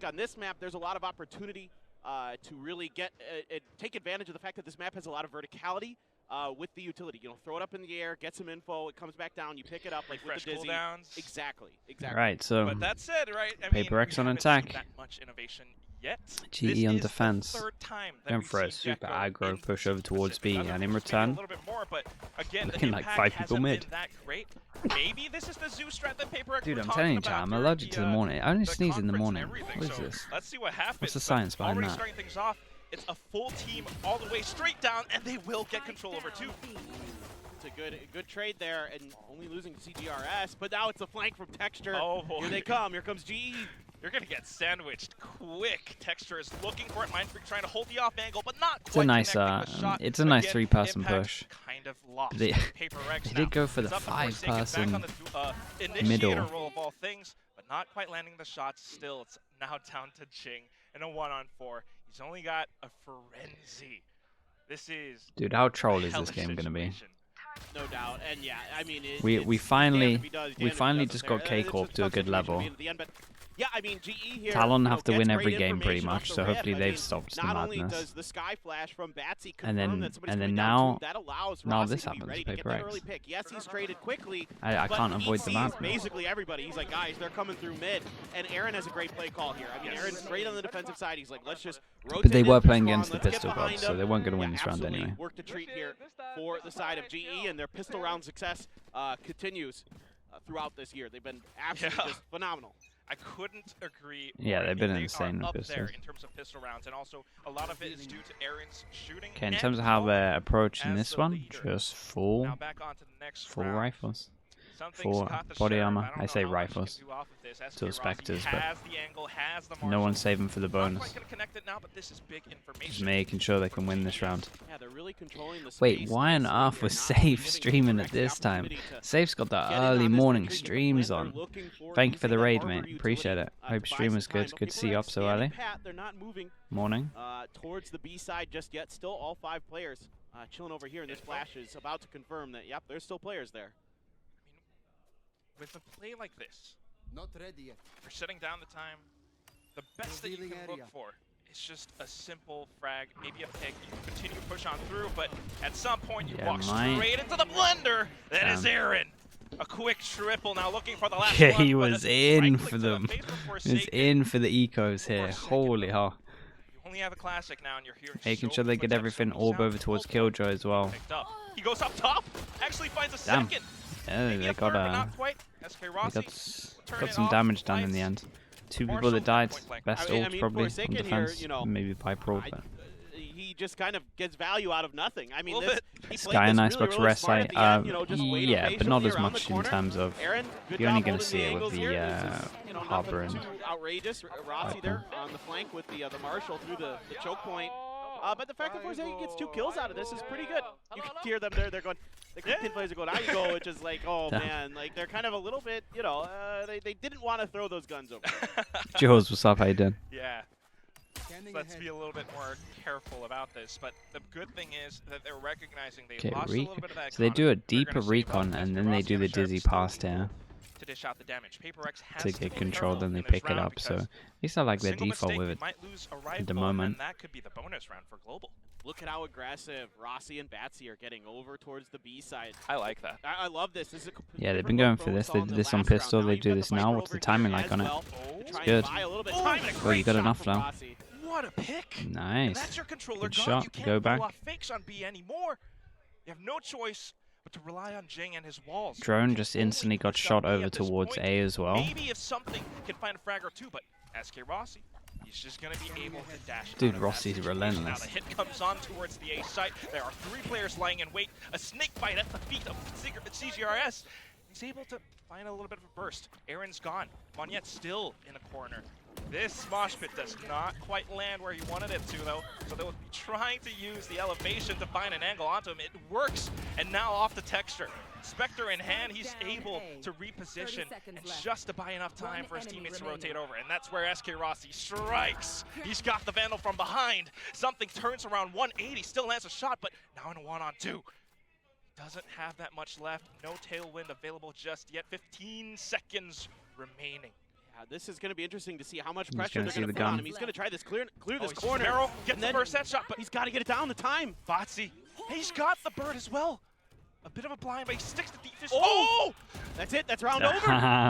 On this map, there's a lot of opportunity to really take advantage of the fact that this map has a lot of verticality with the utility. You know, throw it up in the air, get some info, it comes back down, you pick it up like with the Dizzy. Cooldowns. Exactly. Right, so but that said, right, I PRX mean, on attack. That much innovation yet. GE on defense. Going for a super aggro push over towards B, and in return, looking like 5 people mid. Maybe this is the Zoo strat that PRX Dude, I'm telling you, chat, I'm allergic to the morning. I only sneeze in the morning. What is this? Let's see what happens. What's the science behind that? Starting things off, it's a full team all the way straight down, and they will get control over 2. It's a good trade there, and only losing to CGRS, but now it's a flank from Texture. Oh boy. Here they come. Here comes GE. You're going to get sandwiched quick. Texture is looking for it. Mindfreak trying to hold the off angle, but not It's quite a nice, it's a nice 3-person push. Kind of lost. They did go for the 5-person middle. Role of all things, but not quite landing the shots. Still, it's now down to Jing in a 1-on-4. He's only got a frenzy. This is dude. How troll is this game gonna be? No doubt, and yeah, I mean, we finally just got K-Corp to a good level. Yeah, I mean, GE here, Talon have to win every game pretty much, so hopefully they've stopped the madness. And then now this happens to PRX. Yes, he's traded quickly. I can't avoid the map. Basically everybody. He's like, guys, they're coming through mid, and Aaron has a great play call here. I mean, Aaron's great on the defensive side. He's like, let's just rotate. But they were playing against the pistol gods, so they weren't going to win this round anyway. Work to treat here for the side of GE, and their pistol round success continues throughout this year. They've been absolutely just phenomenal. I couldn't agree. Yeah, they've been insane with pistols. pistols. In terms of pistol rounds, and also a lot of it is due to Aaron's shooting. Okay, in terms of how they're approaching this one, just full rifles. 4 body armor. I say rifles. Still Spectres, but no one's saving for the bonus. Just making sure they can win this round. Wait, why on earth was Safe streaming at this time? Safe's got the early morning streams on. Thank you for the raid, mate. Appreciate it. Hope stream was good. Good to see you up so early. Morning. Towards the B side just yet. Still all 5 players chilling over here, and this flash is about to confirm that, yep, there's still players there. With a play like this, not ready yet. For shutting down the time, the best that you can look for is just a simple frag, maybe a pick. You can continue to push on through, but at some point you walk straight into the blender. That is Aaron. A quick triple now, looking for the last one. He was in for them. He was in for the ecos here. Holy hell. You only have a classic now, and you're hearing making sure they get everything orb over towards Killjoy as well. He goes up top, actually finds a second. Yeah, they got some damage done in the end. 2 people that died. Best ult probably on defense. Maybe Piper ult, but he just kind of gets value out of nothing. I mean, this guy in Icebox rest site, yeah, but not as much in terms of you're only going to see it with the Harbor and outrageous. Rossi there on the flank with the Marshall through the choke point. But the fact that Forsage gets 2 kills out of this is pretty good. You can hear them there. They're going. The team players are going, out you go, which is like, oh man, like they're kind of a little bit, they didn't want to throw those guns over. Jules, what's up? How you doing? Yeah. Let's be a little bit more careful about this, but the good thing is that they're recognizing they lost a little bit of that. So they do a deeper recon and then they do the Dizzy pass down to dish out the damage. PRX has to get control, then they pick it up. So it's not like their default with it at the moment. That could be the bonus round for global. Look at how aggressive Rossi and Batsy are getting over towards the B side. I like that. I love this. This is yeah, they've been going for this. They did this on pistol. They do this now. What's the timing like on it? It's good. Oh, you got enough now. What a pick! Nice. Good shot. Go back. Fakes on B anymore. You have no choice but to rely on Jing and his walls. Drone just instantly got shot over towards A as well. Maybe if something can find a frag or 2, but SK Rossi, he's just going to be able to dash. Dude, Rossi's relentless. Now the hit comes on towards the A site. There are 3 players lying in wait. A snake bite at the feet of CGRS. He's able to find a little bit of a burst. Aaron's gone. Monyet still in a corner. This mosh pit does not quite land where he wanted it to, though. So they'll be trying to use the elevation to find an angle onto him. It works, and now off the Texture. Spectre in hand, he's able to reposition and just to buy enough time for his teammates to rotate over. And that's where SK Rossi strikes. He's got the Vandal from behind. Something turns around 180, still lands a shot, but now in a 1-on-2. Doesn't have that much left. No tailwind available just yet. 15 seconds remaining. This is going to be interesting to see how much He's pressure gonna they're going see to the put on gun. him. He's going to try this clear this he's corner. Sparrow gets and the then first headshot, but he's got to get it down the time. Botsy, he's got the bird as well. A bit of a blind, but he sticks the deep fish. Oh! That's it. That's round over.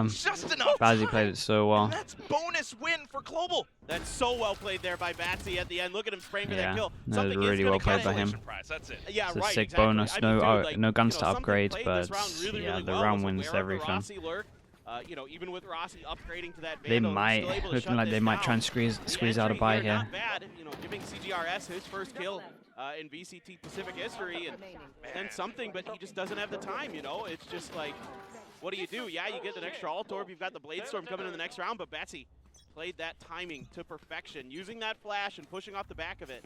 Just enough. Bazzi played it so well. And that's bonus win for Global. That's so well played there by Batsy at the end. Look at him spraying for that kill. That was really well played by him. That's it. Yeah, It's a right, sick exactly. bonus. I mean, No, dude, like, no guns you to know, upgrade, something but played this round really, yeah, really the well round was wins aware of the everything. Rossi lurk. You know, even with Rossi upgrading to that They Vandal, might, still able to looking shut like this they might down. try and squeeze out a Entry buy here, here. not bad. You know, giving CGRS his first kill in VCT Pacific history, and something, but he just doesn't have the time. You know, it's just like, what do? Yeah, you get an extra alt orb. You've got the Blade Storm coming in the next round, but Batsy played that timing to perfection, using that flash and pushing off the back of it.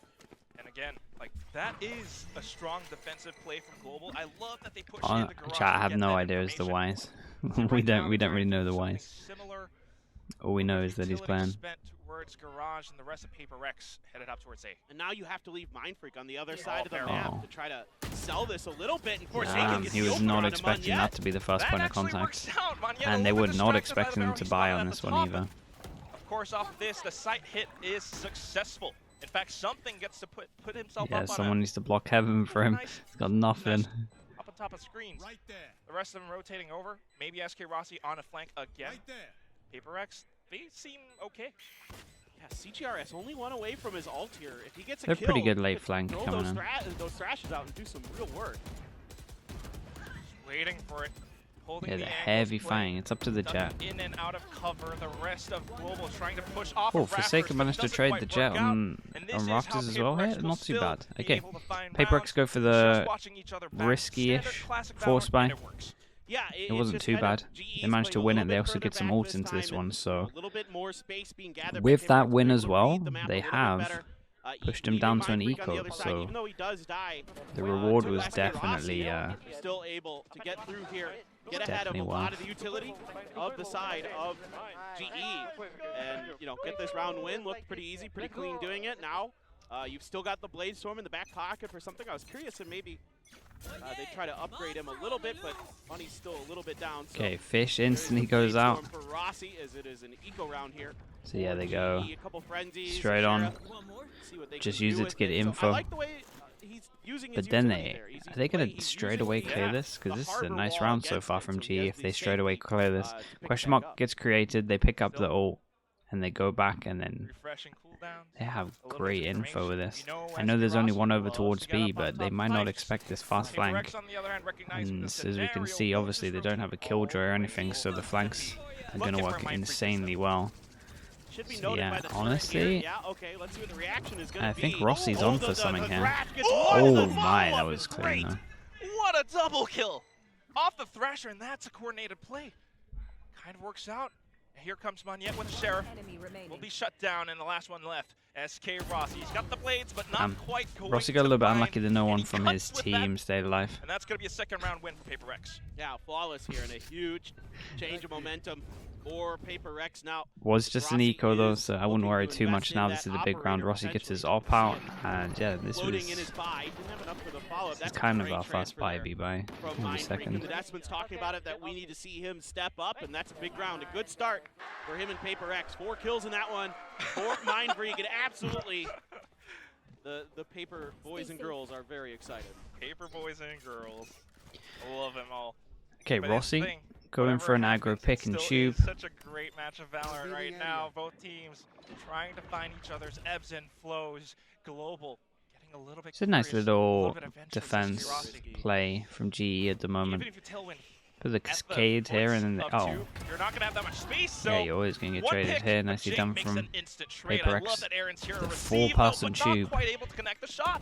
And again, like, that is a strong defensive play from Global. I love that they push Oh, in the garage. chat, I and have get no that idea as the information. whys. we don't really know the Something whys. similar. All we know is that he's Utility playing. spent towards garage, and the rest of PRX headed up towards A. And now you have to leave Mindfreak on the other side of the map Oh. to try to sell this a little bit. And of course, He was not expecting that to be the first point of contact. And they were not expecting him to buy on this one either. Of course, off of this, the sight hit is successful. In fact, something gets to put himself Yeah, up someone on needs to block heaven for him. He's got nothing. up on top of screens. Right there. The rest of them rotating over. Maybe SK Rossi on a flank again. Right there. PRX, they seem okay. Yeah, CGRS only one away from his ult here. If he gets a They're kill, pretty good he late could flank throw coming those in. those thrashes out and do some real work. Waiting for it. Holding Yeah, the the angles, heavy playing fighting. It's up to the Jet. in and out of cover. The rest of Global trying to push off. Oh, of Forsaken Raptors, managed to doesn't trade quite the Jet work out. on And this is Raptors how as well PRX here. will Not too still bad. be Okay, able to find PRX balance. go for Just the watching each other back. risky-ish Standard classic force buy. Valorant, and it works. Yeah, It wasn't too bad. They managed to win it. They also get some ult into this one, so a little bit more space being gathered with by that PRX, win they're as able to well, read the map a they little bit have better. pushed him Even down to an Mindfreak on the eco, other side, so even though he does die, the reward to was SK definitely Rossi, still able to get through here, get ahead of a definitely lot worth. of the utility of the side of GE, and you know, get this round win. Looked pretty easy, pretty clean doing it. Now you've still got the Blade Storm in the back pocket for something. I was curious if maybe they try to upgrade him a little bit, but money's still a little bit down. So okay. Fish instantly goes out. for Rossi, as it is an eco round here. So yeah, they GE, go a couple frenzies, straight on. Sheriff, see what they Just can use do it to with get So info. I like the way he's using his But then utility there. He's are they gonna playing- he's straight using away the, clear this? Because the this is a harbor nice wall round so against far it, from so GE. he has If the they straight away safety, clear this, to pick it question back mark up. gets created. They pick up the ult and they go back, and then Refreshing cooldowns. they have A little great bit of info with information. this. You know I know there's SK only Rossi one over loves towards to get up B, on but they top might not flanks. expect this fast flank. PRX on the other hand, recognizing And the as we can scenario, see, will obviously just they don't have a rotate killjoy or all anything, the so way the over. flanks are going to Looking work for a Mindfreak insanely this well. Should be So noted yeah, by the turret honestly, here. Yeah, okay, let's see what the reaction is going I to be. think Rossi's on for something here. thrash gets Oh, one, Oh the my, that follow-up was is clean great. though. What a double kill! Off the Thrasher, and that's a coordinated play. Kind of works out. And here comes Monyet with the Sheriff. Will be shut down, and the last one left. SK Rossi. He's got the blades, but not quite going Rossi got a to little bit find, unlucky that no and one he from cuts his with that, team stayed alive. And that's going to be a second round win for PRX. Yeah, flawless here and a huge change of momentum for PRX now. Was just an Rossi eco though, is so I wouldn't looking worry to too much invest now. in This that is a big round. operator Rossi gets his potentially op out, to and yeah, this Loading in his was buy. Didn't have enough for the follow-up. That's kind a of great our first transfer buy there B-buy from in the Mindfreak. second. And the Desmond's talking about it, that we need to see him step up, and that's a big round. A good start for him and PRX. 4 kills in that one. 4 Mindfreak, and absolutely the Paper boys and girls are very excited. Paper boys and girls. Love them all. Okay, But here's the Rossi thing, going for an whatever aggro happens, pick it and still tube. is such a great match of Valorant right now. Both teams trying to find each other's ebbs and flows. Global getting a little bit It's a nice curious, little bit adventurous, defense curiosity. play from GE at the moment. Even if you tailwind Put the at the cascade here, and then points the, of oh, two, you're not gonna have that much space. So yeah, you're always going to get one traded pick, here. but Nicely Jake done makes from an instant trade. I love PRX. that Aaron's here to The receive, though, four-person but not tube. quite able to connect the shot.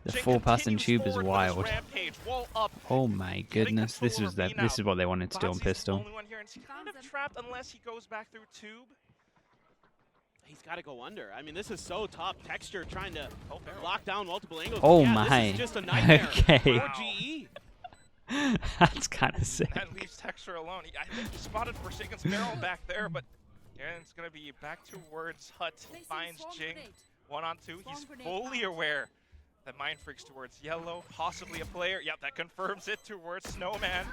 The Jake 4-person continues tube is forward with his wild. rampage, wall up. Oh my goodness, this control was over that. B This now. is what they wanted to do on Botsy's pistol. the only one here, and he's kind of trapped unless he goes back through tube. He's got to go under. I mean, this is so tough. Texture trying to lock down multiple angles. Oh Yeah, my. This is just a nightmare Okay. for Wow. GE. That's kind of sick. That leaves Texture alone. I think he spotted Forsaken Sparrow back there, but Aaron's going to be back towards Hut. He finds Jing 1-on-2. He's fully aware The Mind Freaks towards yellow, possibly a player. Yep, that confirms it towards Snowman.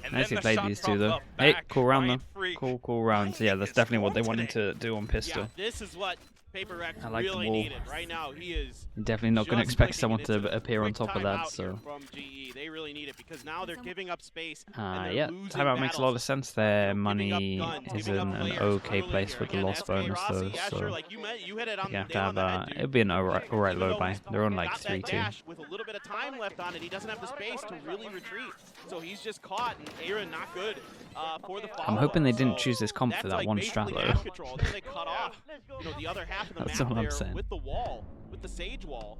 And Nicely then the played shot these from two though. the Hey, back, cool round Mind though. Freak. Cool rounds. Yeah, that's definitely what they wanted to do on pistol. Yeah, this is what PRX I like the really wall. needed. Right now, he is You're definitely not going to just expect clicking someone it into to the appear on quick top of timeout that, so. here from GE. They really need it because now they're giving up space. And they're Yeah, losing timeout makes a lot of battles. sense. Their Giving money up guns, is giving in up an players okay early place here. with the Again, loss SK bonus Rossi, though, yeah, so sure, like you hit it on you have the to nail on have the head, dude. it'd be an alright Even low though buy. he's They're on like got that 3-2. dash with a little bit of time left on it, he doesn't have the space to really retreat. So he's just caught, and Aaron not good for the follow-up. I'm hoping they didn't So choose this comp for that's that like one basically strat map though. control. Then they cut off, the other half of the That's map all I'm there saying. with the wall, with the Sage wall.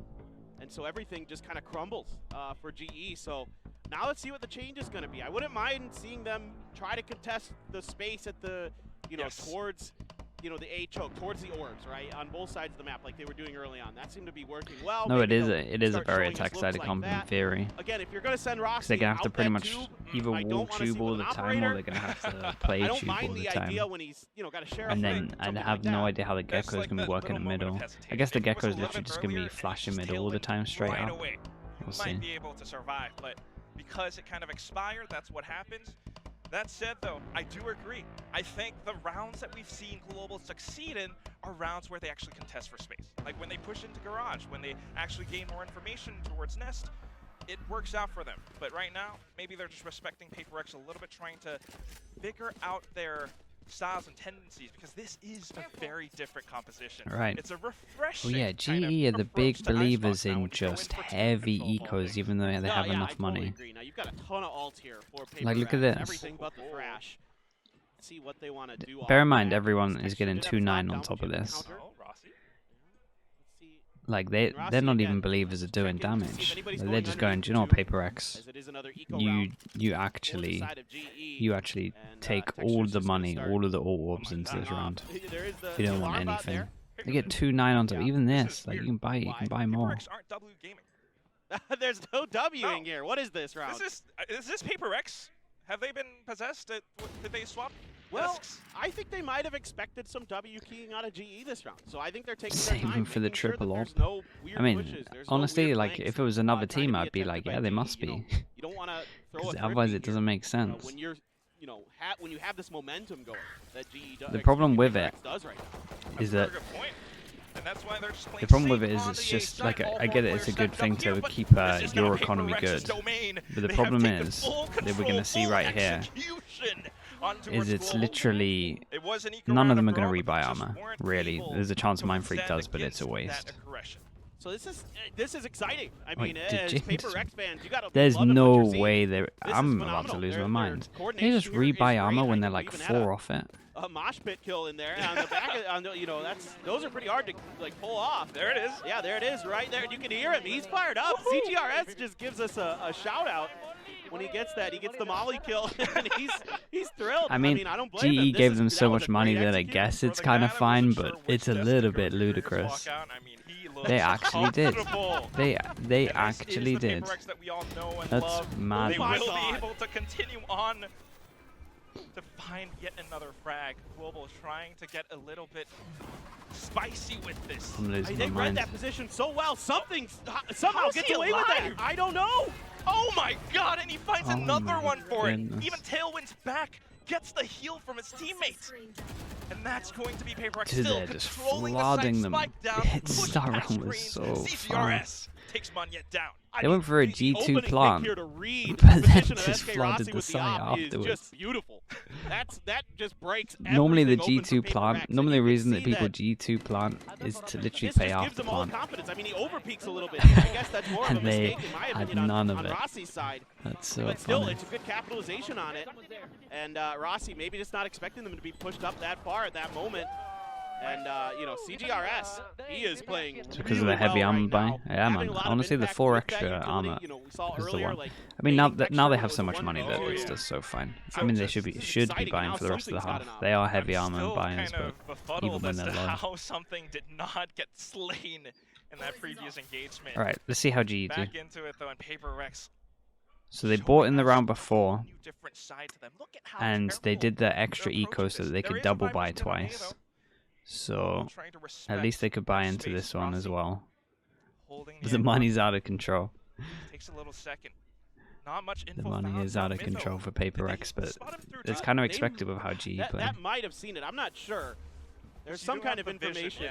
And so everything just kind of crumbles for GE. So now let's see what the change is going to be. I wouldn't mind seeing them try to contest the space at the, towards, the A choke, towards the orbs, right? On both sides of the map like they were doing early on. That seemed to be working well. No, Maybe it is a start very showing us attack-sided looks comp like in that. theory. Again, if you're going to send Roxy They're going to have to out pretty that much tube, either I don't wall wanna see tube all with the an time, or operator. they're going to have to play I don't tube mind all the the time. idea when he's, got a sheriff And thing, then I'd something have like no that. idea how the That's Gecko is like going to that be working in the little moment middle. of I guess the hesitation. If it Gecko was is a little literally bit just going to be earlier, flash in just middle all the tailwind time straight right up. away. We'll You see. might be able to survive, but because it kind of expired, that's what happens. That said, though, I do agree. I think the rounds that we've seen Global succeed in are rounds where they actually contest for space. Like when they push into Garage, when they actually gain more information towards Nest, it works out for them. But right now, maybe they're just respecting PRX a little bit, trying to figure out their styles and tendencies, because this is a very different composition. Right. It's a refreshing Oh yeah, kind of GE are the big approach to believers Icebox now in when you go in just for team heavy control ecos, holding. even though they have Yeah, enough I totally money. agree. Now you've got a ton of alts here for PRX. Like, look at this. Everything but the thrash. Let's see what they want to do. Bear in off mind, that. everyone This is getting texture did have 2-9 on knockdown, top of which you this. can counter. Oh, Rossi. Let's see. Like And Rossi they're not again, even believers of doing checking to see if damage. anybody's They're going just going, underneath do you know what, the PRX? as it is another eco round You for the actually side of GE. you And, take Texture's all the just gonna money, start all of the orbs into shutting this off. round. There is the You don't want alarm bot anything. there. They get 2-9 on top. Yeah. Even This this, is like weird. you can buy more. PRX aren't W gaming. There's no W No. in here. What is this round? Is this PRX? Have they been possessed? Did they swap Well, desks? I think they might have expected some W keying out of GE this round. So I think they're taking Same their time, for the making sure that triple there's op. no weird I mean, pushes, there's no honestly, weird like flanks, if it was another trying to team, be I'd be attempted like, by yeah, they GE, must you know. be. You don't want to throw a Because third otherwise beat it doesn't here. make sense. When you're, when you have this momentum going that GE does. The problem with it does right now. is That's a that very good point. And that's why they're just playing the problem with safe it is on it's the just A like side. All I four get it, it's a players good set thing up here, to but keep this is now your economy PRX's good. domain. But the They problem have taken is full that we're control, gonna see full right here execution on is towards it's Global. literally It was an eco none of round them are after going all, to but they rebuy just armor. weren't Really, able there's a chance to Mind Freak withstand does, but it's a against that waste. aggression. So this is exciting. I Wait, mean, did as James- PRX fans, you got to There's love what no you're seeing. way they. This is I'm about to phenomenal. lose Their my mind. They coordination just here is rebuy great. armor I when think they're we like even 4 had off it. a mosh pit kill in there on the back. Those are pretty hard to like pull off. There it is. Yeah, there it is, right there. You can hear him. He's fired up. CGRS just gives us a shout out when he gets that. He gets the molly kill, and he's thrilled. I mean, I don't blame him. GE gave them That so was much a money great that I execution. guess For it's the kind guy of that fine, wasn't but sure which it's a desk little to go bit to ludicrous. walk out, I mean, he looks They actually did. comfortable. They And this actually is the did. PRX that we all know and That's love. mad. They Oh my will God. be able to continue on to find yet another frag. Global is trying to get a little bit spicy with this. I'm losing They my read mind. that position so well. Something somehow How's gets he away with alive? that. I don't know. Oh my god, and he finds Oh another my one for goodness. it. Even Tailwind's back, gets the heal from his teammates. And that's going to be PRX Dude, still they're just controlling the flooding side them. spike down. Its push star past run was screen. so CCRS takes Monyet down. They went for a The G2 opening pick plant, here to read but the then position of just SK flooded Rossi the with the site op is afterwards. just beautiful. That just breaks Normally the everything open G2 for plant, PRX, normally the and you reason can that see people G2 plant is to literally this pay just off gives the them all plant. confidence. I mean, he overpeaks a little bit. I guess that's more of a And they mistake in my had opinion none on of it. Rossi's side. That's so But still, funny. it's a good capitalization on it. And Rossi maybe just not expecting them to be pushed up that far at that moment. And, CGRS, he is playing It's because of really the heavy well armor right buy. now. Yeah, Having man. a lot of Honestly, the impact 4 with that extra utility, armor we saw is the earlier, one. like, I mean, now that texture now they was have so the much one money that vote. it's just so fine. I So mean, they it's should be exciting buying now. for the rest of the Something's half. gotta They are I'm heavy armor still buyers, kind but of befuddled even when as they're to low. how something did not get slain in that previous engagement. all right, let's see how GE do. Back into it though, and PRX. So they bought in the round before, New different side to them. Look at how and they careful did the extra they're eco approaching so that this. they There could is a double 5% buy on A, twice. though. So Trying to at respect least they could buy that into space. this one as Rossi well. holding The money's out of control. Takes a little second. Not much info. The money is out of control for PRX, but it's kind of expected with how GE play. That might have seen it. I'm not sure. There's some kind of information,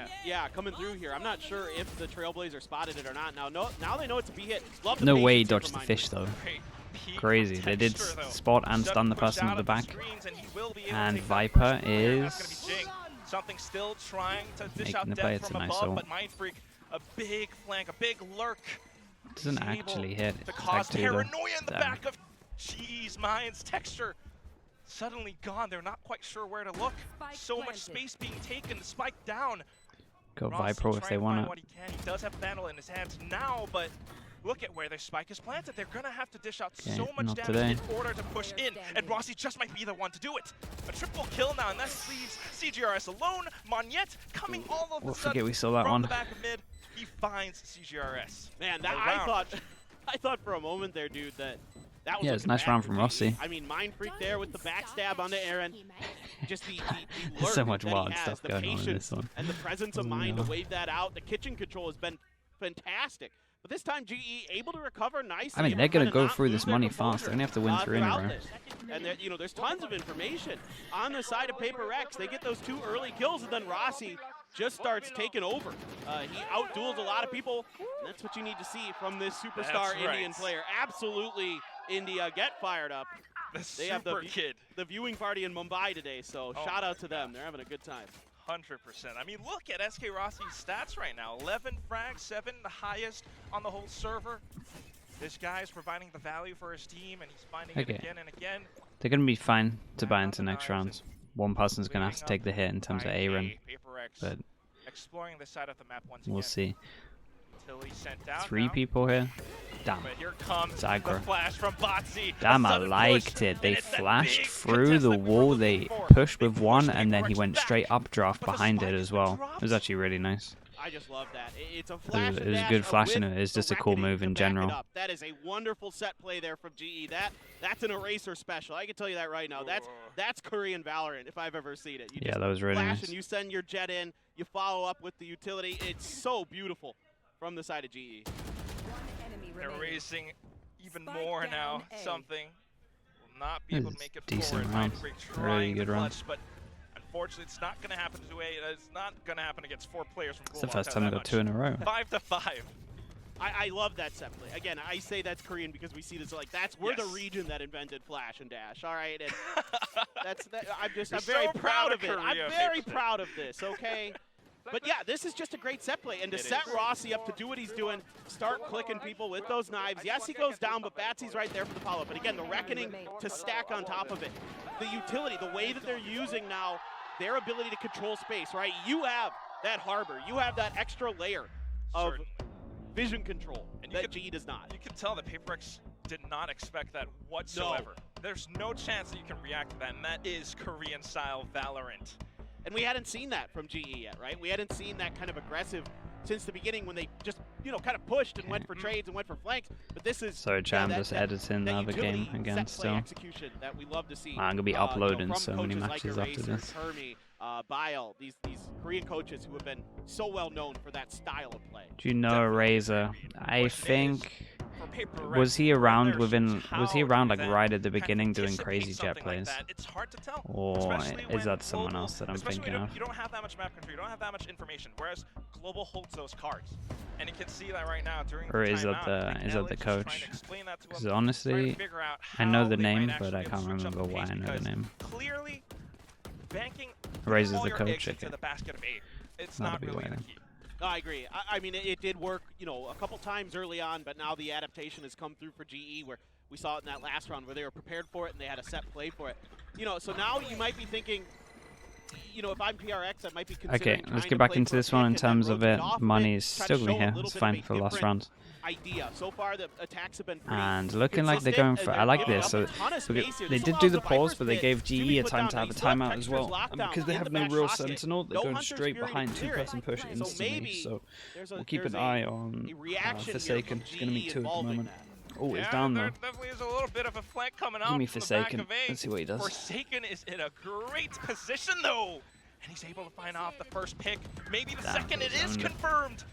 coming through here. I'm not sure if the Trailblazer spotted it or not. Now they know it's a B hit. No way he dodged the fish though. Crazy. They did spot and stun the person at the back. And Viper is something still trying to dish making out the play. death It's a from nice above, ult. but Mindfreak, a big flank, a big lurk. Doesn't actually hit. To cause Tag 2 though. paranoia in the back of G's Mind's Texture. Suddenly gone. They're not quite sure where to look. So much space being taken. The spike down. Go Rossi Vipro if they want it. what he can. He does have Vandal in his hands now, but look at where their spike is planted. They're going to have to dish out so much not damage today. in order to push in, and Rossi just might be the one to do it. A triple kill now, and that leaves CGRS alone. Monyet coming all of a sudden we saw that from one. the back of mid. He finds CGRS. Man, I thought for a moment there, dude, that was it's a nice round from Rossi. I mean, Mindfreak there with the backstab onto Aaron. Just the There's so lurk much that wild he has, stuff the going on in patience this one. and the presence of mind to wave that out. The kitchen control has been fantastic. But this time, GE able to recover nicely. I mean, they're going to go through this money fast. They're going to have to win 3 in a row. And there's tons of information on the side of PRX. They get those 2 early kills, and then Rossi just starts taking over. He outduels a lot of people, and that's what you need to see from this superstar Indian player. Absolutely, India, get fired up. They have the viewing party in Mumbai today, so shout out to them. They're having a good time. 100%. I mean, look at SK Rossi's stats right now. 11 frags, 7, the highest on the whole server. This guy is providing the value for his team, and he's finding it again and again. They're going to be fine to buy into next rounds. One person's going to have to take the hit in terms of A-Run, but exploring the side of the map once we'll again. see. Until he's sent out 3 now. people here. Damn. But here comes It's aggro. the flash from Botsy. Damn, I liked it. They flashed through the wall, they pushed with one, and then he went straight updraft behind it as well. It was actually really nice. I just love that. It's a flash It was a good flash, and it was just a cool move in general. That is a wonderful set play there from GE. That's an eraser special. I can tell you that right now. That's Korean Valorant if I've ever seen it. You Yeah, that was really flash nice. And you send your jet in, you follow up with the utility. It's so beautiful from the side of GE. They're racing even more now. Something will not be able to make it decent forward. round. Mindfreak Really trying good to round. clutch, but unfortunately, it's not going to happen to it's not going to happen against 4 players from It's the first time we got 2 in a row. 5-5. I love that set play. Again, I say that's Korean because we see this we're the region that invented Flash and Dash. All right, and I'm very proud of it. I'm very proud of this. Okay. But yeah, this is just a great set play, and to set Rossi up to do what he's doing, start clicking people with those knives. Yes, he goes down, but Batsy's right there for the follow-up. But again, the Reckoning to stack on top of it. The utility, the way that they're using now, their ability to control space, right? You have that harbor. You have that extra layer of vision control that GE does not. You can tell that PRX did not expect that whatsoever. No. There's no chance that you can react to that, and that is Korean-style Valorant. And we hadn't seen that from GE yet, right? We hadn't seen that kind of aggressive since the beginning when they just, kind of pushed and went for trades and went for flanks. But this is Cham just editing the other game again still. Execution that we love to see. I'm gonna be uploading so many matches after this. Hermie, Bile, these Korean coaches who have been so well known for that style of play. Do you know Razor? I think was he around like right at the beginning doing crazy jet plays? It's hard to tell. Or is that someone else that I'm thinking of? You don't have that much map control, you don't have that much information, whereas Global holds those cards. And you can see that right now during the is that the coach? Because honestly, I know the name, but I can't remember why I know the name. Clearly, banking Razor's the coach. into the basket of 8. It's not really the key. No, I agree. I mean, it did work, a couple times early on, but now the adaptation has come through for GE, where we saw it in that last round where they were prepared for it and they had a set play for it. So now you might be thinking, if I'm PRX, I might be considering. Okay, let's get back into this one in terms of it. Money is still going to be here. It's fine for the last round. Idea. So far, the attacks have been and looking like they're going for. I like this. So they did do the pause, but they gave GE a time to have a timeout as well. And because they have no real sentinel, they're going straight behind 2-person push instantly. So we'll keep an eye on Forsaken. It's going to be 2 at the moment. Oh, it's down though. There definitely is a little bit of a flank coming up. Give me Forsaken. Let's see what he does. Forsaken is in a great position though, and he's able to find off the first pick. Maybe the second. It is confirmed.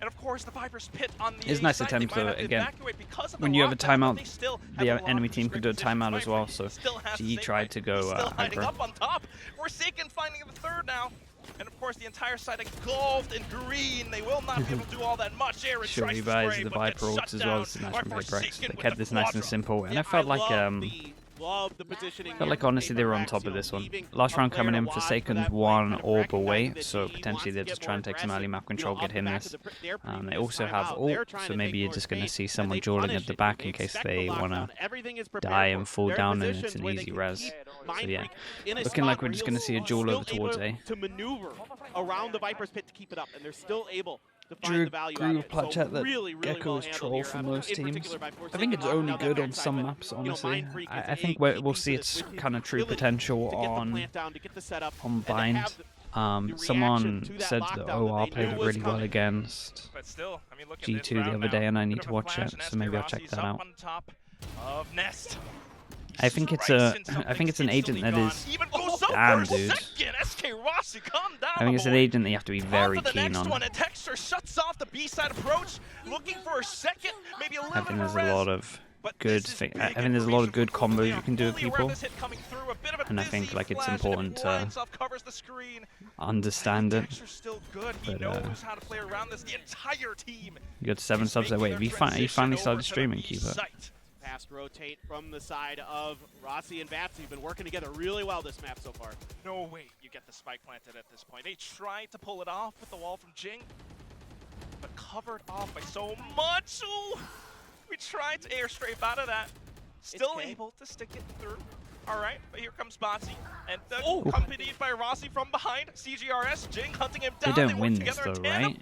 And of course, the Viper's pit on the It's a nice side, attempt, they might though, have to again. evacuate because of When the you have a lockdown, but timeout, they still have the a lot enemy of team could do a restricted timeout as Viper well, so still has GE the tried to go still hiding aggro. up on top. Forsaken finding the third now. And of course, the entire side engulfed in green. They will not be able to do all that much. Aaron Sure, tries he to buys spray, the but Viper gets ults shut as well down as the nice by from PRX. Forsaken They with kept the this nice and quadra. simple, and Yeah, I felt like love the positioning. felt like honestly they were on top of this one. Last round coming in, Forsaken's one orb away, so potentially they're just trying to take some early map control, get him this. They also have ult, so maybe you're just going to see someone dueling at the back in case they want to die and fall down, and it's an easy res. So yeah, looking like we're just going to see a duel over towards A. To maneuver around the Viper's pit to keep it up, and they're still able to find Drew the value out of it. Clutch So at that really Gecko well is handled troll here, for most in teams. particular by I Forsaken think it's knocking only down that good on backside, some but, maps, you know, honestly. Mindfreak I is think a we'll key see piece its of this kind of with true his potential ability to get the on plant down, to get the setup, Bind. and to have the Someone reaction to said that that lockdown OR that they played knew it was really well coming. against But still, I mean, look at G2 this the round other day, now. and I Bit need of to a watch flash, it, and so maybe I'll check Rossi's that up out. on top of Nest. I think it's an agent that is. Damn, dude. SK Rossi, calm down, I think it's an boy. agent that you have to be very On to the keen next on. one, and Texter shuts off the B-side approach, looking for a second, maybe a little I bit think of there's a a lot res. of But good this is things. big I think there's a lot of information good for Google. combos They you are can do with fully aware of people, this hit coming through, a bit of a and I think dizzy like it's flash, and it important to blinds off, covers the screen. understand it. Texter's still good. He But, knows how to play around this. The entire team. You got 7 subs that way. He finally started streaming, Keeper. Fast rotate from the side of Rossi and Vatsy. Been working together really well this map so far. No way you get the spike planted at this point. They tried to pull it off with the wall from Jing, but covered off by so much. Ooh, we tried to airstrafe out of that. Still able to stick it through. All right, but here comes Botsy, and accompanied by Rossi from behind. CGRS, Jing hunting him down. They don't work win this together though, in tandem. right?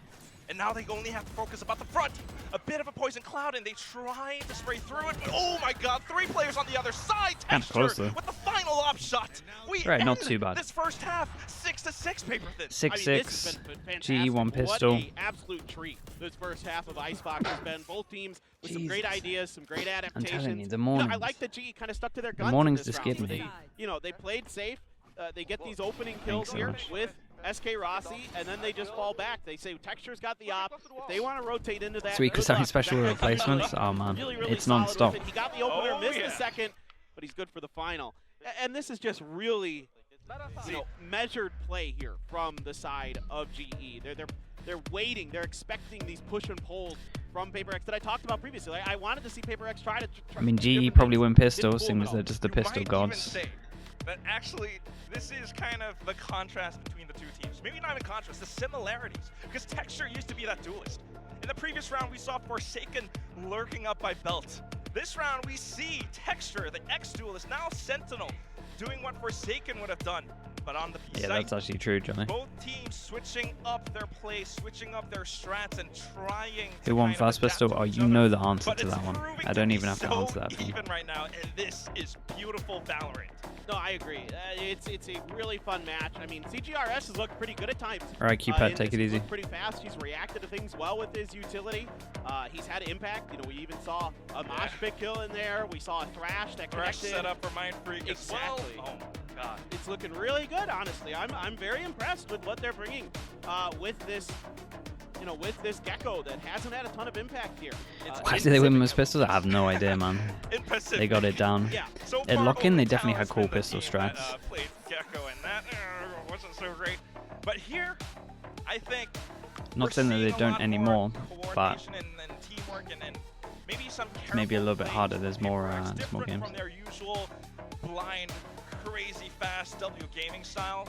And now they only have to focus about the front. A bit of a poison cloud, and they try to spray through it. But oh my God, 3 players on the other side. Kinda close, though. With the final op shot. We Right, not end too bad. this first half 6-6 paper thin. 6-6. GE GE 1 pistol. What an absolute treat this first half of Icebox has been. Both teams with some great ideas, some great adaptations. I'm telling you, the I mornings. like that GE kind of stuck to their guns. mornings in this just round, get where me. they played safe. They get these opening kills so here much. with SK Rossi, and then they just fall back. They say Texture's got the op. If they want to rotate into that, Sweet good Kasai luck. special That guy's replacements. really, Oh man, really it's solid non-stop. with it. He got the opener, missed the yeah. second, but he's good for the final. And this is just really, measured play here from the side of GE. They're waiting. They're expecting these push and pulls from PRX that I talked about previously. I wanted to see PRX try to. I mean, GE different probably things. win Didn't pistol, fool seeing them as at all. they're just the You pistol might gods. even say that actually this is kind of the contrast between the two teams. Maybe not even contrast, the similarities. Because Texture used to be that duelist. In the previous round, we saw Forsaken lurking up by Belt. This round, we see Texture, the ex-duelist, now Sentinel, doing what Forsaken would have done, but on the B Yeah, side. that's actually true, Johnny. Both teams switching up their play, switching up their strats, and trying to Who won kind of fast adapt pistol? to Oh, each you other. know the answer But to it's that one. proving I don't to even be have to so answer that for you. even right now, and this is beautiful Valorant. No, I agree. It's a really fun match. I mean, CGRS has looked pretty good at times. All right, Cupid, take it He's easy. looked pretty fast. He's reacted to things well with his utility. He's had impact. We even saw a mosh pit kill in there. We saw a thrash that Thrash connected. set up for Mindfreak as well. Exactly. Oh my God. It's looking really good, honestly. I'm very impressed with what they're bringing with this. With this Gecko that hasn't had a ton of impact here. Why did they win most pistols? I have no idea, man. In Pacific. They got it down. Yeah. So At far, lock-in, they only definitely Talon's had cool been the pistol team that, strats. Played Gecko, and that wasn't so great. But here, I think Not saying that they don't anymore, but and teamwork and maybe some maybe a little bit careful harder. play. There's more It's more different games. from their usual blind, crazy, fast W gaming style.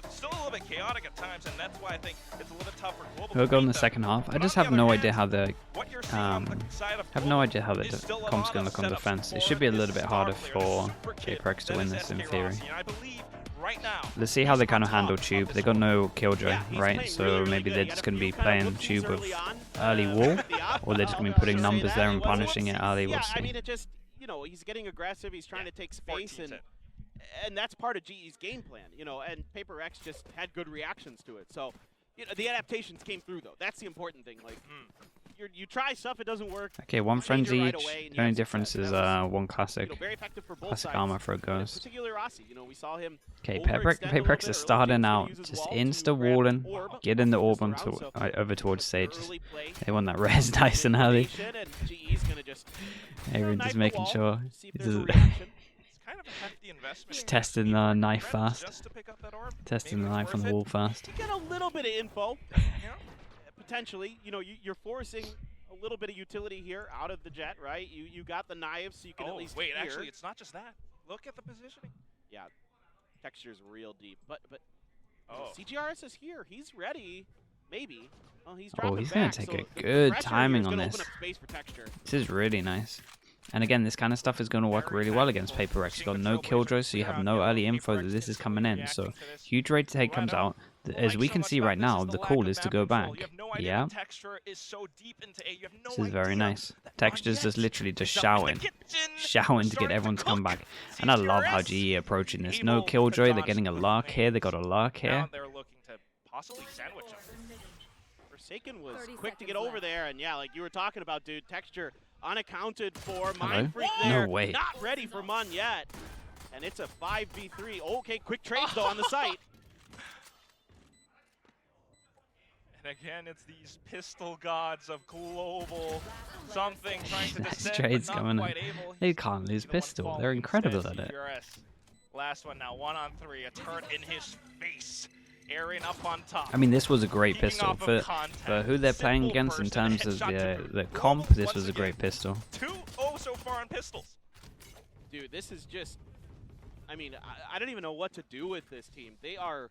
It's still a little bit chaotic at times, and that's why I think it's a little bit tougher. Global Who'll to go in beat the them. second half? I But just on have the no other idea hand, how the what you're seeing on the side of have no Global idea how the is still a comp's lot gonna of look on setups defense. It for should be a this little bit star harder player, for the super kid PRX to that win is this in SK theory. Rossi, and I believe right now, Let's see how they he's kind of on top handle of Tube. this They got one. no Killjoy, Yeah, he's right? playing So really, really maybe good. they're He just had a going to be few kind of playing oopsies Tube with early on, early wall, the op. or they're just going to be I'll putting say numbers that. there It and was punishing it early. We'll Yeah, I see. mean, it just, he's getting aggressive. He's trying to take space, 14 and that's part of GE's game plan, and PRX just had good reactions to it. So, the adaptations came through, though. That's the important thing. Like, you try stuff, it doesn't work. Okay, one friends Danger right each. away, and The you only have difference success. is That was, one classic. very effective for both Classic sides. armor for a And ghost. particularly Rossi, we saw him. Okay, overextend a little PRX bit is early. starting James gonna out use his just wall to insta grab walling, orb, get in the orb twist onto, around, so over towards stage. early play. They want that res nice and early. And GE's gonna just Aaron just making sure see if he there's a doesn't reaction. It's kind of a hefty investment. just testing the knife fast. Just to pick up that orb. Testing Maybe the it's knife on worth the it. wall fast. You get a little bit of info. Yeah. Potentially, you're forcing a little bit of utility here out of the jet, right? You got the knives, so you can at least wait, hear. actually, it's not just that. Look at the positioning. Yeah, texture's real deep, but Oh. CGRS is here. He's ready. Maybe. Well, he's Oh, dropping he's gonna back, take so a the good pressure timing here is on gonna this. open up space for texture. This is really nice. And again, this kind of stuff is going to work really well against PRX. You've got no killjoy, so you have no early info that this is coming in. So, huge rate to take comes out. As we can see right now, the call is to go back. Yeah, this is very nice. Texture's just literally just shouting to get everyone to come back. And I love how GE are approaching this. No killjoy, they're getting a lark here, they got a lark here. They're looking to possibly sandwich him. Forsaken was quick to get over there, and yeah, like you were talking about, dude, texture unaccounted for. Mind Freak there, No way. not ready for Mun yet. And it's a 5v3. Okay, quick trades though on the site. And again, it's these pistol gods of global something trying to Nice descend, trades but not coming in. quite able. They He's can't lose the one pistol. falling They're incredible instead. at it. CRS. Last one now, 1-on-3, a turret in his face. Aaron up on top. I mean, this was a great Keeping pistol. off of For contact. who they're playing Simple against in burst terms and of headshot to the global comp, this once was a great again. pistol. 2-0 so far on pistols. Dude, this is just, I mean, I don't even know what to do with this team. They are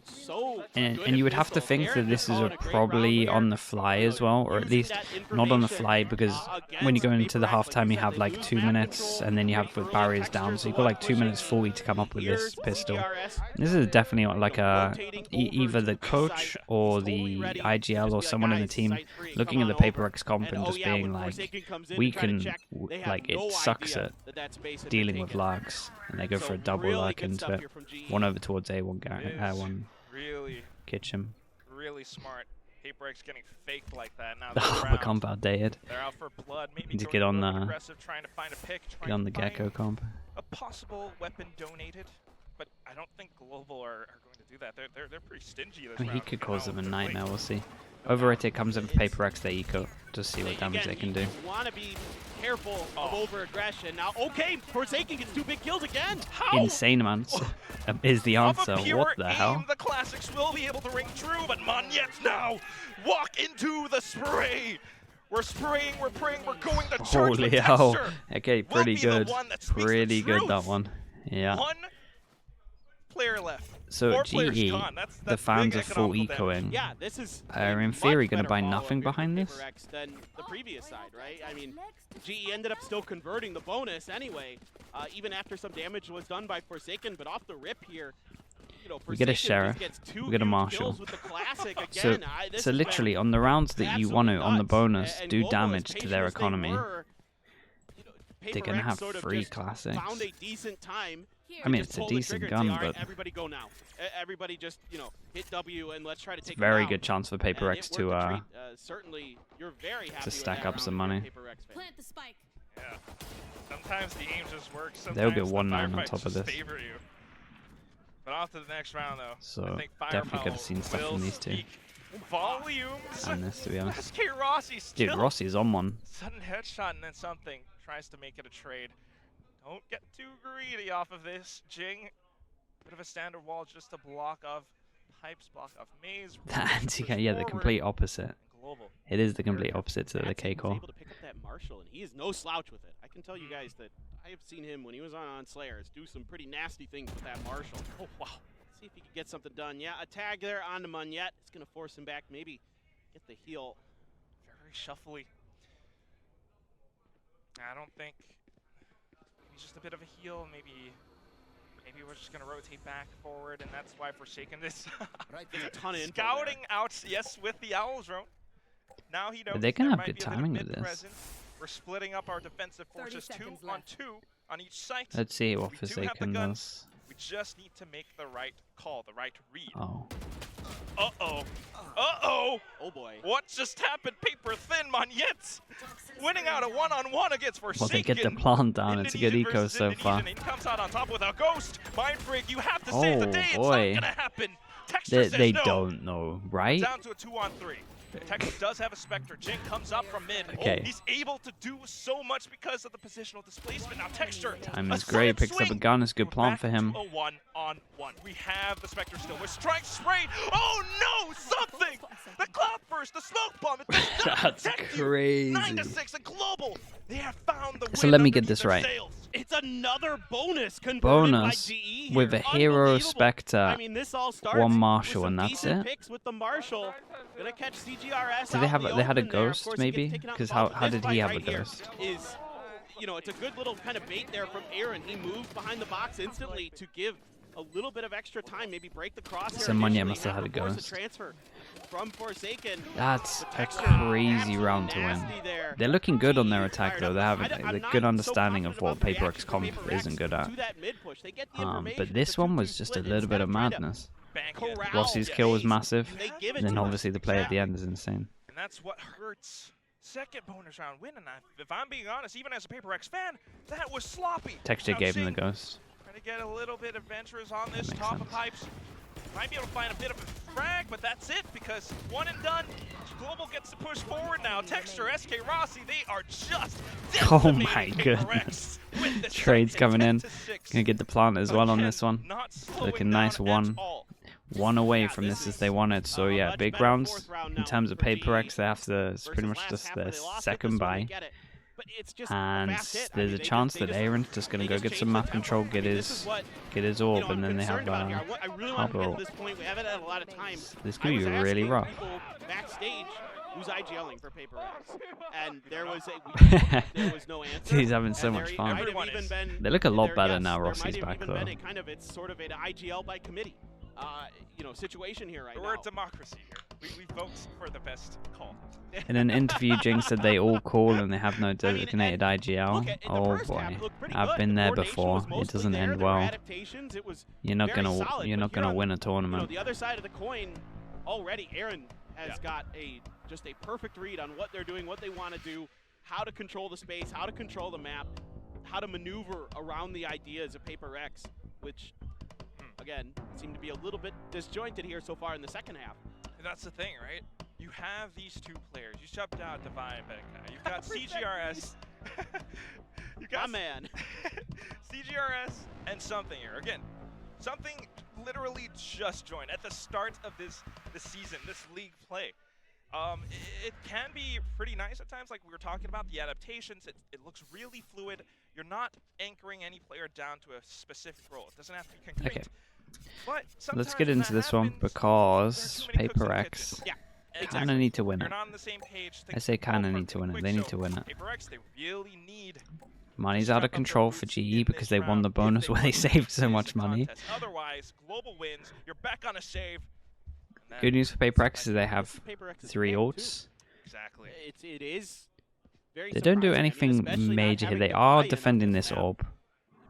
so And good you at would have to pistols. think Aaron that this is calling a great probably round on here. the fly as well, or at Using least that not on the information, fly, because when you go against into the PRX, like halftime, you you said, have they like lose 2 map minutes, control, and then you have early with barriers textures, down, so a you've got lot like 2 minutes pushing fully to come up with this gears, pistol. CGRS, This is definitely like a rotating over either to the the coach side. or He's the totally ready to IGL or just be like, someone in the guys, team site free, looking at come the on over. PRX comp and oh just yeah, being when like, Forsaken comes in we to try to can, check, they have like, it no sucks idea at that space has been dealing with taken. larks, and they go for a So double really lark good into stuff it. here from GE. One over towards A1 Is one really, kitchen. really smart. PRX getting faked like that. Now The they're upper around. comp outdated. They're out for blood. Maybe Need to going get a on little bit the- aggressive, trying to find a pick. Get on the trying to Gecko find comp. a possible weapon donated, but I don't think Global are going to do that. They're pretty stingy this I mean, he round. could You cause know, them a they're nightmare, late. we'll see. Overrated comes in for PRX, their eco, to see what damage they can do. You want to be careful of over-aggression. Now, okay, Forsaken gets 2 big kills again. How? Insane amounts is the Off answer. of pure What the aim, hell? the classics will be able to ring true, but Monyets now walk into the spray. We're spraying, we're praying, we're going to charge Holy with hell. texture. Okay, Will pretty be the good. one that speaks the Pretty good, truth. that one. Yeah. One player left. So 4 players GE, gone. That's the fans big are full economical damage. ecoing. Yeah, this is Are a in theory much gonna better buy follow-up nothing here behind from this? PRX than the previous side, right? I mean, GE ended up still converting the bonus anyway, even after some damage was done by Forsaken, but off the rip here, you know, We get a Forsaken sheriff, just gets 2 we get a huge marshal. kills with the classic So, again. This so has literally, been on the rounds that you want to, on the absolutely bonus, nuts. And do Global, as damage to patient their as they economy. were, you know, They're gonna PRX have sort of free just classics. found a decent time. I mean, Just it's a pull the decent trigger and say, gun, "All right, but everybody go now. Everybody just, you know, hit W and let's try to it's a take very them good out." chance for And PRX it to worked a treat. Certainly, you're very happy with stack that up some round money. if you're a PRX fan. Plant the spike. Yeah. Sometimes the aim just works. Sometimes They'll get the 1-9 on firefights top of just this. favor you. But off to the next round, though. So, I think definitely Firepower could have seen stuff will from these two. speak volumes. And this, to be honest. SK Rossi still. Dude, Rossi's on one. Sudden headshot and then something. Tries to make it a trade. Don't get too greedy off of this. Jing. Bit of a standard wall just a block of pipes, block of maze. The anti, pushes yeah, the forward. complete opposite. Global. It is the complete opposite to the That's- he K was core. able to pick up that Marshall, and he is no slouch with it. I can tell you guys that I have seen him when he was on Slayers do some pretty nasty things with that Marshall. Oh, wow. See if he can get something done. Yeah, a tag there on the Monyet. It's going to force him back, maybe get the heal. Very shuffly. I don't think maybe just a bit of a heal. Maybe we're just gonna rotate back forward, and that's why Forsaken is There's a ton of info scouting out. Yes, with the Owl drone. Now he knows they can there have might good be a bit of timing with mid this. presence. We're splitting up our defensive 30 forces 2 seconds on left. 2 on each site. Let's see what We do have the Forsaken guns. does. We just need to make the right call, the right read. Oh. Uh-oh. Uh-oh. Oh boy. What just happened? Paper thin, Monyet winning out a one-on-one against Forsaken. Well, they get the plant down. It's a good eco so far. He comes out on top with a ghost. Mindfreak, you have to save the day. Boy. It's not gonna happen. Texture They says no. don't know, right? Down to a 2-on-3. Texas does have a Spectre. Jink comes up from mid. Okay. He's able to do so much because of the positional displacement. Now Texture. Time is great. Picks up a gun. It's a good plant for him. A 1-on-1. We have the Spectre still. With strike spray. Oh no! Something! The cloud burst, the smoke bomb. It does not That's protect crazy. You. 9-6 and global. They have found the So win let me get underneath this their right. sails. It's another bonus converted Bonus by GE with here. a hero, Unbelievable. Spectre, I mean, this all starts one Marshal, with some and that's decent it. Picks with the Marshal. Gonna catch CGRS. So they out have in the they had a open there. Of ghost course, he maybe? gets taken out Because front, how but did this he fight have a right here ghost? Is, you know, it's a good little kind of bait there from Aaron. He moves behind the box instantly to give a little bit of extra time, maybe break the crosshair. So Monyet initially, must have had a force ghost. transfer from Forsaken. That's But a Texture, crazy absolutely round to win. nasty there. They're looking good on their GE attack fired though. up. They have I'm a not good so understanding of confident what about the PRX reaction from comp PRX isn't good at. to that mid push. They get the information But with this the one 2-2 was just a split. little bit Instead of trying to madness. Corral Rossi's the kill was base, massive. they give it And then to us. obviously the play at the end is insane. And that's what hurts. Second bonus round win, and if I'm being honest, even as a PaperX fan, that was sloppy. Texture Now gave him the Jink ghost. trying to get a little bit adventurous on this That makes top of sense. pipes. Might be able to find a bit of a frag, but that's it because one and done. Global gets to push forward now. Texture, SK Rossi, they are just Oh my decimating goodness. PaperX with the Trades second, coming in. 10-6. Gonna get the plant as well on Again, this one. not slowing Looking down nice at one. all. One away Yeah, from this this as is they wanted. So a yeah, much big better rounds. fourth round In now terms of for PaperX, GE they have to, it's pretty versus much last just half their where they lost it. second This one they buy. get it. But it's just a And fast hit. I there's mean, a they chance just- that they just- Aaron's just gonna they go just get changed some the map tempo. control, I get mean, this his is what, orb, you know, and then I'm they have concerned about here. I really want to Harbor get orb. to this point. We haven't had a lot of time. This I could be was really asking rough. people backstage who's IGLing for PaperX, and there was no answer. He's having so And much there fun. might have even been- They look a lot there- better yes, now there Rossi's might have back even though. been a kind of, it's sort of an IGL by committee, you know, situation here right We're now. a democracy here. We vote for the best call. In an interview, Jing said they all call and they have no designated look, IGL. in the Oh first half, it boy, looked pretty I've good. been The there coordination before. was It mostly doesn't there. end There were well. adaptations. It was You're not very gonna solid, you're but not here gonna on, win a you know, tournament. the other side of the coin, already Aaron has got just a perfect read on what they're doing, what they want to do, how to control the space, how to control the map, how to maneuver around the ideas of PaperX, which, again, seem to be a little bit disjointed here so far in the second half. That's the thing, right? You have these two players. You shoved out Divine Becca. You've got CGRS. You got My man. CGRS and Something here. Again, Something literally just joined at the start of this season, this league play. It can be pretty nice at times, like we were talking about, the adaptations. It looks really fluid. You're not anchoring any player down to a specific role. It doesn't have to be concrete. Okay. But Let's sometimes get when into that this one happens, because there are too many cooks in the PaperX kitchen. Yeah, kind exactly. of need to win You're it. not on the same page. I say kind of need to win it. They need to win it. PaperX, they really need Money's out of control for GE because they won the bonus where they saved so much money. Otherwise, Global wins. You're back on a save. Good news for PaperX is they have PaperX's 3 plan, too. ults. Exactly. It is very They don't do surprising. I mean, anything especially not major here. having They the are buy-in defending on this map. orb.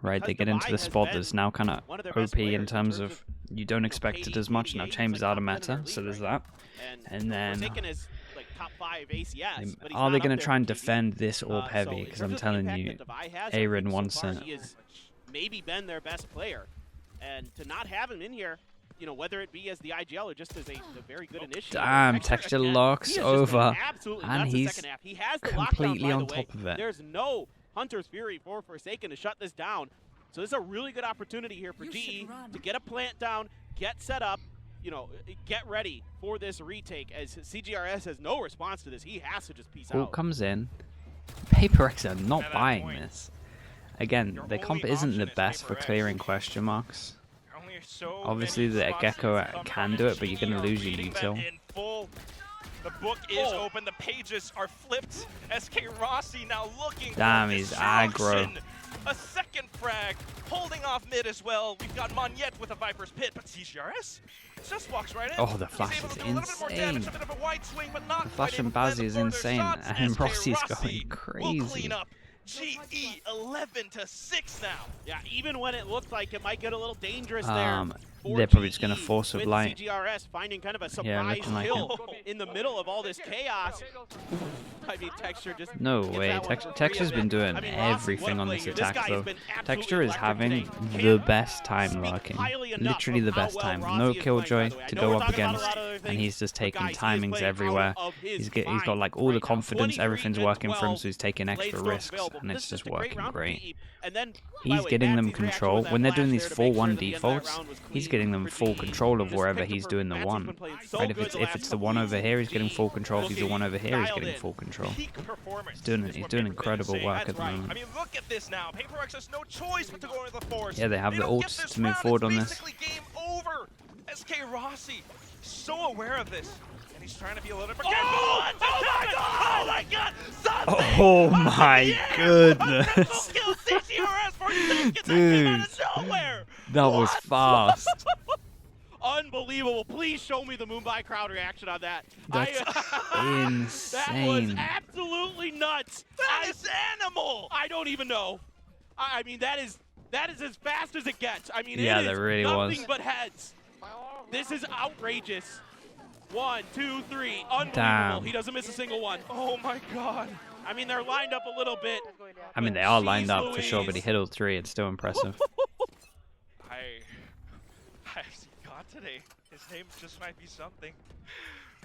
Right, they Because get into Divide the has spot been that's now kind of one of their best OP in players terms of you don't expect it as much. Now KD, Chambers he's like out of top 10 in their meta, so league there's right that. now. And then Forsaken is like top 5 ACS. But he's are they not going up to there try and for KD. defend this orb So heavy? in Because terms I'm of the telling impact you, that Divide has, I Aaron think wants so far it. he has maybe been their best player, and to not have him in here, you know, whether it be as the IGL or just as a very good initiative. Damn, Texture again, locks he has just been over, absolutely and nuts in he's second half. He has the completely lockdown, by on the way. top of it. There's no Hunter's Fury for Forsaken to shut this down. So this is a really good opportunity here for GE to get a plant down, get set up, you know, get ready for this retake, as CGRS has no response to this. He has to just peace Ult out. comes in. PaperX are not At that buying point, this. Again, your the comp only isn't the option is best for PaperX. clearing question marks. Only so Obviously, many the spots Gecko to come can from, do it, and but you're GE gonna are lose your reading that util. in full. The book is open. The pages are flipped. SK Rossi now looking Damn, for he's destruction. aggro. A second frag, holding off mid as well. We've got Monyet with a Viper's Pit, but CGRS just walks right in. Oh, the He's flash able is to do a little bit more damage, insane. a bit of a wide swing, but not The flash quite from able to land Bazzi is further insane, shots. and SK Rossi's Rossi going will crazy. clean up. GE 11-6 now. Yeah, even when it looked like it might get a little dangerous there for They're probably just GE going to force with with light. CGRS finding kind of a Yeah, surprise looking like kill in the middle of all this chaos. I mean, Texture just No gets way. that one for free, Texture's and been then, doing I mean, Rossi everything was on playing this here. attack, guy has though. been absolutely Texture is electric having today. the Can't best time speak lurking. highly enough Literally of the how best well time. Rossi No is playing, by Killjoy the way. I to know go we're up talking about a against, lot of other and things, he's just but taking guys, he is timings playing everywhere. out of his He's got mind like all the right now. confidence, 23 everything's and working for him, 12 so he's taking extra Bladestorms risks, available. and This it's is just a great working round for great. PE. And then, by He's the way, getting them Natsy's reaction control. with that When they're flash doing there these to make 4-1 sure that the end of that defaults, round was he's clean getting them for full GE. control of Just wherever picked a he's perfect doing the match. He's 1. been playing so Right, if good it's the if last it's the couple 1 weeks. over here, he's getting GE full control. If he's the looking 1 over here, he's dialed getting in. full control. Peak performance. He's is what doing PaperX is incredible saying. work That's at the right. moment. I mean, look at this now. PaperX has no choice but to go into the force. Yeah, they have the don't get ults this to move round. forward It's on this. basically game over. SK Rossi, so aware of this, and he's trying to be a little bit more careful. Oh my God! Oh my God! Something Oh up in my the air! goodness. A triple kill CCRS for seconds. That came Dude, out of nowhere. that was fast. Unbelievable. Please show me the Mumbai crowd reaction on that. That's That was insane. absolutely nuts. That is animal. I don't even know. I mean, that is as fast as it gets. I mean, Yeah, it is that really nothing was. but heads. This is outrageous. 1, 2, 3. Unbelievable. Damn. He doesn't miss a single one. Oh my God. I mean, they're lined up a little bit. I mean, but they are jeez lined up for sure, but he Louise. hit all 3. It's still impressive. I've seen God today. His name just might be something.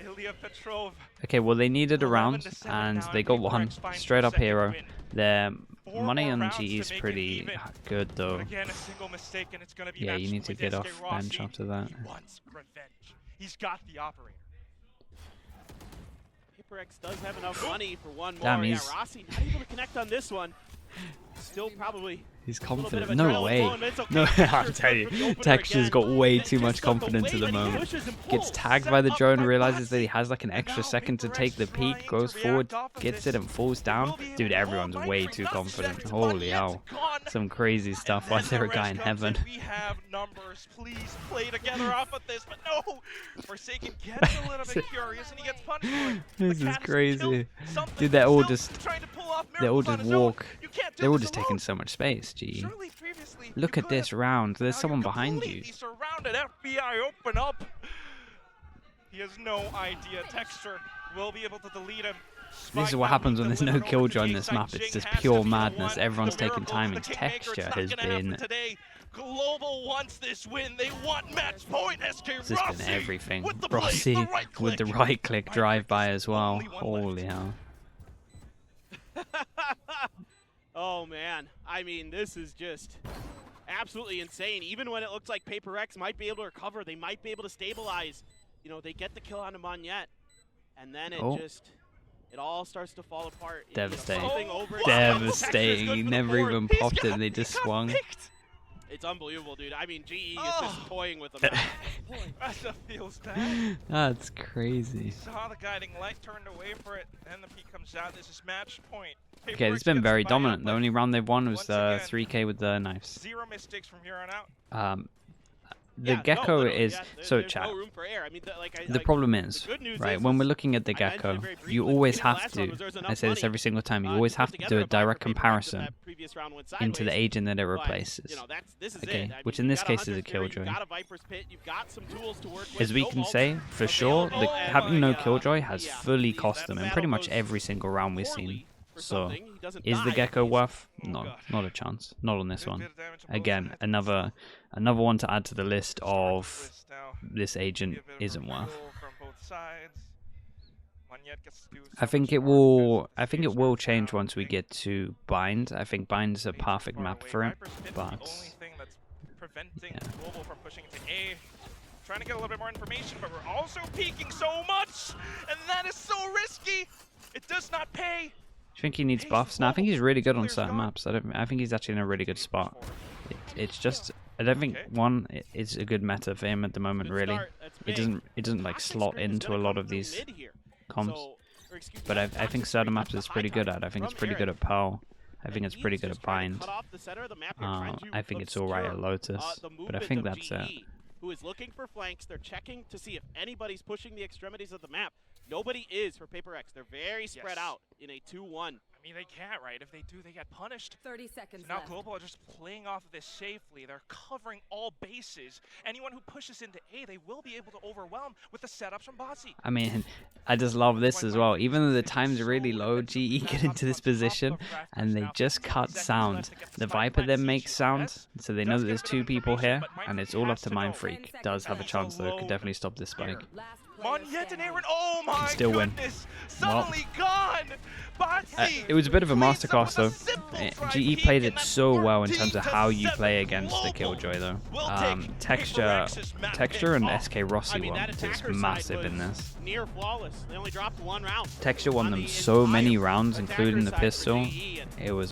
Ilya Petrov. Okay, well, they needed a 11 round, to 7 and now, they and got PaperX one. finds Straight their up second hero. win. Their 4 money more on rounds GE to is make it pretty even. good, But though. again, a single mistake, and it's going to be Yeah, you matched need to with get SK off Rossi. bench after that. He wants revenge. He's got the operator. PaperX does have enough money for one more. Damn, Yeah, he's- Rossi not able to connect on this one. Still probably He's a little bit of confident. No adrenaline way. flowing, but it's okay. No, Texture's I'll good tell for you. the opener Texture's again. got way Just too the much confidence way at the that he moment. pushes and Gets pulls. tagged Set by the up drone, by realizes that he Rossi. has like an And extra now second to take the PaperX peak, trying goes to forward, react off of gets this. it and falls down. Will be able Dude, to- everyone's oh, way Viper too does confident. connect. Holy Monyet's hell. gone. Some crazy stuff. Why is there a guy in heaven? We have numbers. Please play together off of this. But no, Forsaken gets a little bit curious and he gets punished for it. This The is cat crazy. killed something, Dude, they're all still just trying to pull off they all miracles on just his own. walk. You can't do They're all this just taking alone. so much space, GE. Surely previously Look you at this could've. round. There's Now someone you're behind you. completely surrounded. FBI, open up. He has no idea. Texture will be able to delete him. This is what happens when there's no killjoy on this map. It's just pure madness. Everyone's taking timings. Texture has been... Global wants this win. They want match point. SK This has Rossi been everything. with the blade, Rossi the right with the click. right click drive by as well. Only one Holy left. hell. Oh man, I mean, this is just absolutely insane. Even when it looks like PaperX might be able to recover, they might be able to stabilize. You know, they get the kill on Monyet, and then it it all starts to fall apart. You know, Devastating. something over it. Devastating. He Texture's good for the never board. even He's popped it got- and they just he got swung. picked. It's unbelievable, dude. I mean, GE is Oh. just toying with them. That feels bad. That's crazy. Saw the guiding light, turned away for it, and the peak comes out. This is match point. Okay, this PaperX has been gets very the buyout, dominant. The but only round they've won was once the again, 3K with the knives. 0 mistakes from here on out. The Gecko is... So, chat. No room for error. I mean, The problem is, good news right, is when we're looking at the I mentioned it Gecko, very briefly you at the always beginning of have last one, to, was there's I enough say this money, every single time, you to always put have to together do a a buy for direct PaperX if comparison that previous round went into the sideways. agent that it But, replaces. you know, this is Okay, it. I which mean, in you've this got case is a Hunter's Fury, Killjoy. You've got a Viper's Pit, you've got some tools to work with. As we no can ults say, for sure, available, and having no yeah, Killjoy has yeah, fully if cost that them in battle pretty much goes every single round we've poorly seen. for So, something, he doesn't is the die, Gecko he's- worth? Oh, No, God. not a chance. Not on this Good one. bit of damage on both Again, sides. another one to add to the list of Twist now. this Be a agent bit of isn't reveal worth. from both sides. Monyet gets to do I so think much it more will. because I think it Stage will starts change now. once we Big get to Bind. I think Bind's a way too perfect far map away. for it, Viper's Pit is but the only thing that's preventing yeah. Global from pushing to A. Trying to get a little bit more information, but we're also peeking so much, and that is so risky. It does not pay. I think he needs buffs. No, I think he's really good on certain maps. I think he's actually in a really good spot. It's just I don't think it's a good meta for him at the moment. Good Really, start, that's it big. doesn't like Toxic slot Scream is into a gonna lot come of through these mid here. comps. So, or excuse me, But I Toxic think Scream certain has maps the it's high pretty good card at. I think it's from pretty good Aaron. at Pearl. I And think it's he's pretty good just at trying to Bind. cut off the center of the map here, trying to I think it's alright at obscure, Lotus, the but I movement think of that's it. GE, who is looking for flanks. They're checking to see if anybody's pushing the extremities of the map. Nobody is for PaperX. They're very spread Yes. out in a 2-1. I mean, they can't, right? If they do, they get punished. 30 seconds Now left. Global are just playing off of this safely. They're covering all bases. Anyone who pushes into A, they will be able to overwhelm with the setups from Bossy. I mean, I just love this as well. Even though the time's really low, GE get into this position and they just cut sound. The Viper then makes sound, so they know that there's 2 people here, and it's all up to Mind Freak. Does have a chance though, could definitely stop this spike. Monyet and Aaron, oh my still win. goodness! Suddenly gone! Botsy! It was a bit of a masterclass though. GE played it so well in terms of how you play against the Killjoy though. Texture and SK Rossi one is massive in this. Near flawless. They only dropped 1 round. Texture won them so many rounds, including the pistol. It was